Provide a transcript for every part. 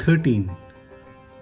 13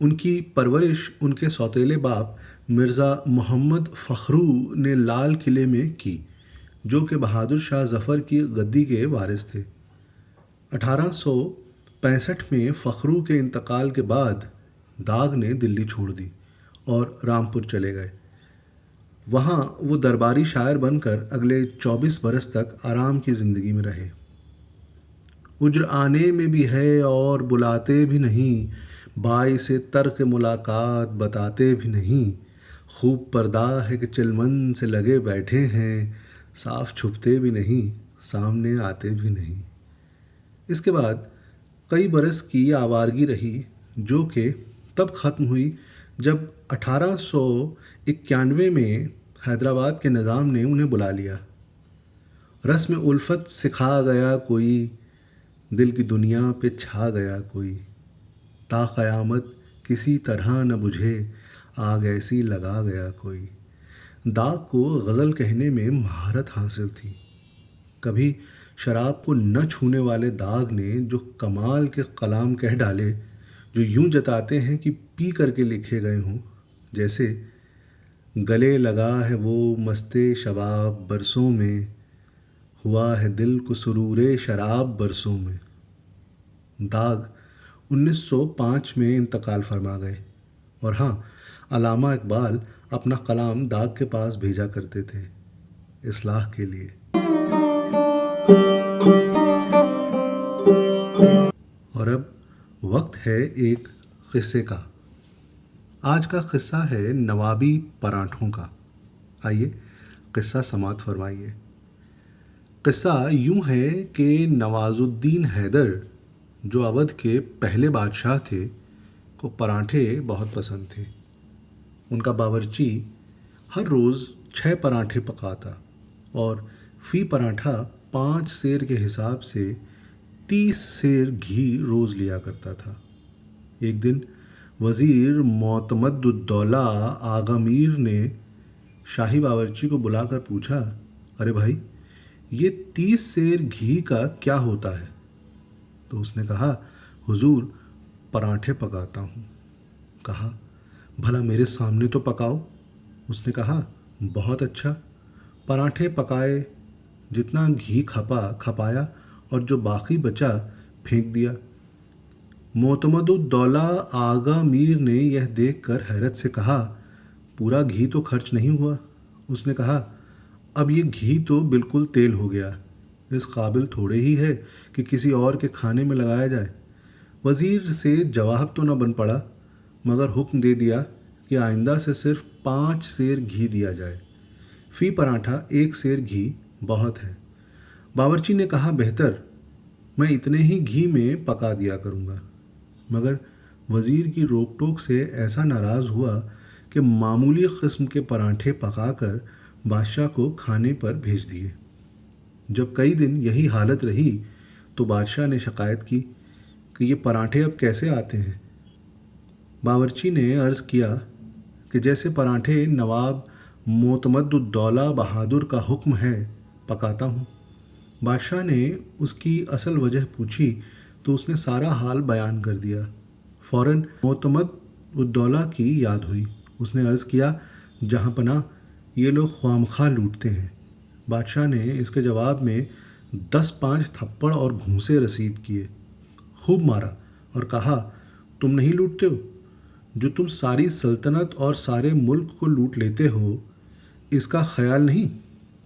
ان کی پرورش ان کے سوتیلے باپ مرزا محمد فخرو نے لال قلعے میں کی، جو کہ بہادر شاہ ظفر کی گدی کے وارث تھے۔ 1865 میں فخرو کے انتقال کے بعد داغ نے دلی چھوڑ دی اور رامپور چلے گئے۔ وہاں وہ درباری شاعر بن کر اگلے 24 برس تک آرام کی زندگی میں رہے۔ اجر آنے میں بھی ہے اور بلاتے بھی نہیں، باعث ترک ملاقات بتاتے بھی نہیں، خوب پردہ ہے کہ چلمن سے لگے بیٹھے ہیں، صاف چھپتے بھی نہیں، سامنے آتے بھی نہیں۔ اس کے بعد کئی برس کی آوارگی رہی، جو کہ تب ختم ہوئی جب 1891 میں حیدرآباد کے نظام نے انہیں بلا لیا۔ رسم الفت سکھا گیا کوئی، دل کی دنیا پہ چھا گیا کوئی، تا قیامت کسی طرح نہ بجھے، آگ ایسی لگا گیا کوئی۔ داغ کو غزل کہنے میں مہارت حاصل تھی۔ کبھی شراب کو نہ چھونے والے داغ نے جو کمال کے کلام کہہ ڈالے، جو یوں جتاتے ہیں کہ پی کر کے لکھے گئے ہوں، جیسے گلے لگا ہے وہ مست شباب برسوں میں، ہوا ہے دل کو سرور شراب برسوں میں۔ داغ 1905 میں انتقال فرما گئے، اور ہاں، علامہ اقبال اپنا کلام داغ کے پاس بھیجا کرتے تھے اصلاح کے لیے۔ اور اب وقت ہے ایک قصے کا۔ آج کا قصہ ہے نوابی پراٹھوں کا۔ آئیے قصہ سماعت فرمائیے۔ قصہ یوں ہے کہ نواز الدین حیدر، جو اودھ کے پہلے بادشاہ تھے، کو پراٹھے بہت پسند تھے۔ ان کا باورچی ہر روز 6 پراٹھے پکاتا اور فی پراٹھا 5 سیر کے حساب سے 30 سیر گھی روز لیا کرتا تھا۔ ایک دن وزیر معتمد الدولہ آغا میر نے شاہی باورچی کو بلا کر پوچھا، ارے بھائی، یہ 30 سیر گھی کا کیا ہوتا ہے؟ تو اس نے کہا، حضور، پراٹھے پکاتا ہوں۔ کہا، بھلا میرے سامنے تو پکاؤ۔ اس نے کہا، بہت اچھا۔ پراٹھے پکائے، جتنا گھی کھپایا اور جو باقی بچا پھینک دیا۔ معتمد الدولہ آغا میر نے یہ دیکھ کر حیرت سے کہا، پورا گھی تو خرچ نہیں ہوا۔ اس نے کہا، اب یہ گھی تو بالکل تیل ہو گیا، اس قابل تھوڑے ہی ہے کہ کسی اور کے کھانے میں لگایا جائے۔ وزیر سے جواب تو نہ بن پڑا، مگر حکم دے دیا کہ آئندہ سے صرف 5 سیر گھی دیا جائے۔ فی پراٹھا 1 سیر گھی بہت ہے۔ باورچی نے کہا، بہتر، میں اتنے ہی گھی میں پکا دیا کروں گا۔ مگر وزیر کی روک ٹوک سے ایسا ناراض ہوا کہ معمولی قسم کے پراٹھے پکا کر بادشاہ کو کھانے پر بھیج دیے۔ جب کئی دن یہی حالت رہی تو بادشاہ نے شکایت کی کہ یہ پراٹھے اب کیسے آتے ہیں؟ باورچی نے عرض کیا کہ جیسے پراٹھے نواب معتمد الدولہ بہادر کا حکم ہے، پکاتا ہوں۔ بادشاہ نے اس کی اصل وجہ پوچھی تو اس نے سارا حال بیان کر دیا۔ فوراً معتمد الدولہ کی یاد ہوئی۔ اس نے عرض کیا، جہاں پناہ، یہ لوگ خواہ لوٹتے ہیں۔ بادشاہ نے اس کے جواب میں 10-5 تھپڑ اور گھونسے رسید کیے، خوب مارا اور کہا، تم نہیں لوٹتے ہو؟ جو تم ساری سلطنت اور سارے ملک کو لوٹ لیتے ہو، اس کا خیال نہیں؟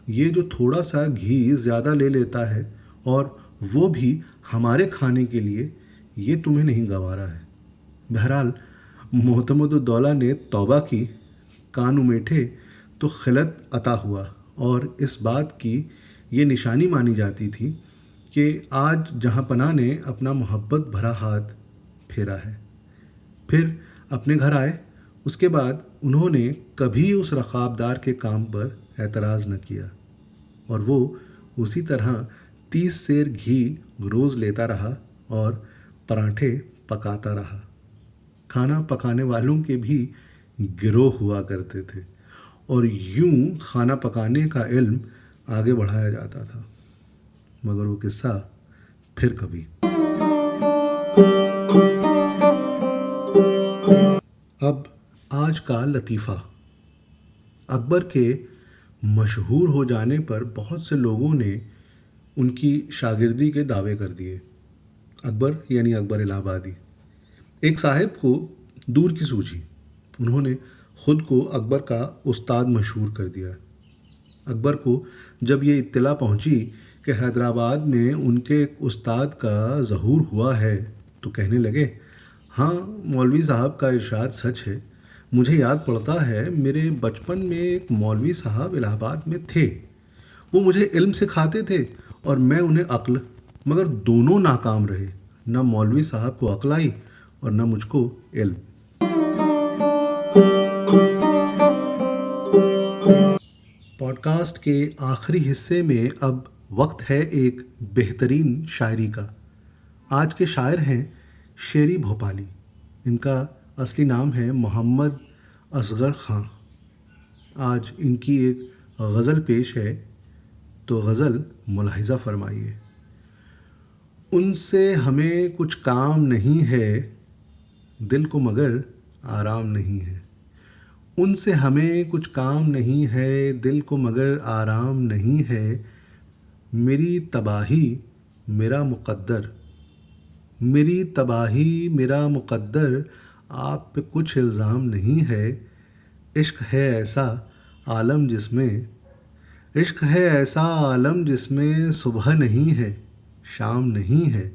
یہ جو تھوڑا سا گھی زیادہ لے لیتا ہے، اور وہ بھی ہمارے کھانے کے لیے، یہ تمہیں نہیں گوارا ہے۔ بہرحال معتمد الدولہ نے توبہ کی، کان امیٹھے تو خلعت عطا ہوا، اور اس بات کی یہ نشانی مانی جاتی تھی کہ آج جہاں پناہ نے اپنا محبت بھرا ہاتھ پھیرا ہے۔ پھر اپنے گھر آئے۔ اس کے بعد انہوں نے کبھی اس رقابدار کے کام پر اعتراض نہ کیا، اور وہ اسی طرح 30 سیر گھی روز لیتا رہا اور پراٹھے پکاتا رہا۔ کھانا پکانے والوں کے بھی گروہ ہوا کرتے تھے، اور یوں کھانا پکانے کا علم آگے بڑھایا جاتا تھا۔ مگر وہ قصہ پھر کبھی۔ اب آج کا لطیفہ۔ اکبر کے مشہور ہو جانے پر بہت سے لوگوں نے ان کی شاگردی کے دعوے کر دیے۔ اکبر یعنی اکبر الہ آبادی۔ ایک صاحب کو دور کی سوجی، انہوں نے خود کو اکبر کا استاد مشہور کر دیا۔ اکبر کو جب یہ اطلاع پہنچی کہ حیدرآباد میں ان کے ایک استاد کا ظہور ہوا ہے تو کہنے لگے، ہاں مولوی صاحب کا ارشاد سچ ہے۔ مجھے یاد پڑتا ہے میرے بچپن میں ایک مولوی صاحب الہ آباد میں تھے، وہ مجھے علم سکھاتے تھے اور میں انہیں عقل، مگر دونوں ناکام رہے، نہ مولوی صاحب کو عقل آئی اور نہ مجھ کو علم۔ پوڈ کاسٹ کے آخری حصے میں اب وقت ہے ایک بہترین شاعری کا۔ آج کے شاعر ہیں شیری بھوپالی۔ ان کا اصلی نام ہے محمد اصغر خاں۔ آج ان کی ایک غزل پیش ہے، تو غزل ملاحظہ فرمائیے۔ ان سے ہمیں کچھ کام نہیں ہے، دل کو مگر آرام نہیں ہے۔ ان سے ہمیں کچھ کام نہیں ہے، دل کو مگر آرام نہیں ہے۔ میری تباہی میرا مقدر، میری تباہی میرا مقدر، آپ پہ کچھ الزام نہیں ہے۔ عشق ہے ایسا عالم جس میں، عشق ہے ایسا عالم جس میں صبح نہیں ہے شام نہیں ہے۔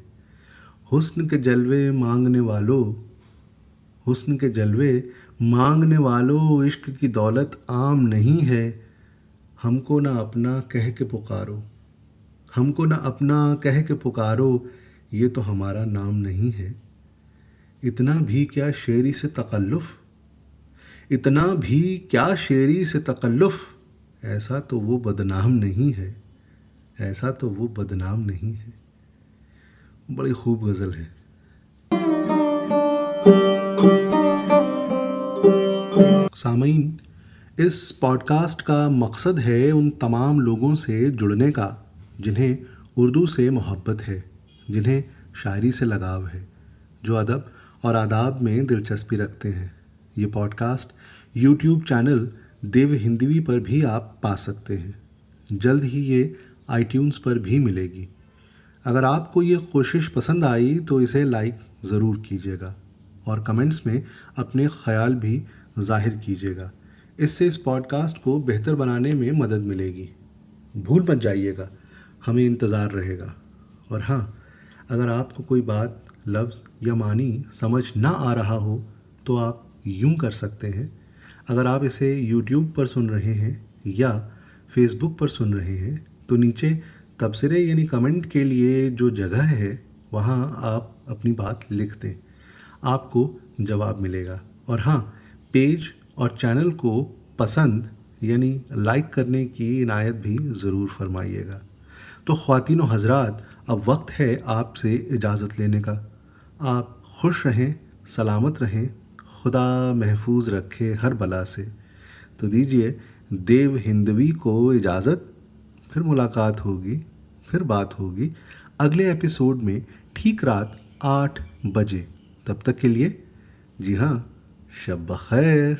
حسن کے جلوے مانگنے والوں، حسن کے جلوے مانگنے والوں، عشق کی دولت عام نہیں ہے۔ ہم کو نہ اپنا کہہ کے پکارو، ہم کو نہ اپنا کہہ کے پکارو، یہ تو ہمارا نام نہیں ہے۔ اتنا بھی کیا شیری سے تکلف، اتنا بھی کیا شیری سے تکلف، ایسا تو وہ بدنام نہیں ہے، ایسا تو وہ بدنام نہیں ہے۔ بڑی خوب غزل ہے۔ سامعین، اس پوڈ کاسٹ کا مقصد ہے ان تمام لوگوں سے جڑنے کا جنہیں اردو سے محبت ہے، جنہیں شاعری سے لگاؤ ہے، جو ادب اور آداب میں دلچسپی رکھتے ہیں۔ یہ پوڈ کاسٹ یوٹیوب چینل دیو ہندوی پر بھی آپ پا سکتے ہیں۔ جلد ہی یہ آئی ٹیونز پر بھی ملے گی۔ اگر آپ کو یہ کوشش پسند آئی تو اسے لائک ضرور کیجیے گا اور کمنٹس میں اپنے خیال بھی ظاہر کیجیے گا۔ اس سے اس پوڈ کاسٹ کو بہتر بنانے میں مدد ملے گی۔ بھول مت جائیے گا، ہمیں انتظار رہے گا۔ اور ہاں، اگر آپ کو کوئی بات، لفظ یا معنی سمجھ نہ آ رہا ہو تو آپ یوں کر سکتے ہیں۔ اگر آپ اسے یوٹیوب پر سن رہے ہیں یا فیس بک پر سن رہے ہیں تو نیچے تبصرے یعنی کمنٹ کے لیے جو جگہ ہے وہاں آپ اپنی بات لکھ دیں، آپ کو جواب ملے گا۔ اور ہاں، پیج اور چینل کو پسند یعنی لائک کرنے کی عنایت بھی ضرور فرمائیے گا۔ تو خواتین و حضرات، اب وقت ہے آپ سے اجازت لینے کا۔ آپ خوش رہیں، سلامت رہیں، خدا محفوظ رکھے ہر بلا سے۔ تو دیجیے دیو ہندوی کو اجازت، پھر ملاقات ہوگی، پھر بات ہوگی اگلے ایپیسوڈ میں ٹھیک رات 8 بجے۔ تب تک کے لیے جی ہاں، شب بخیر۔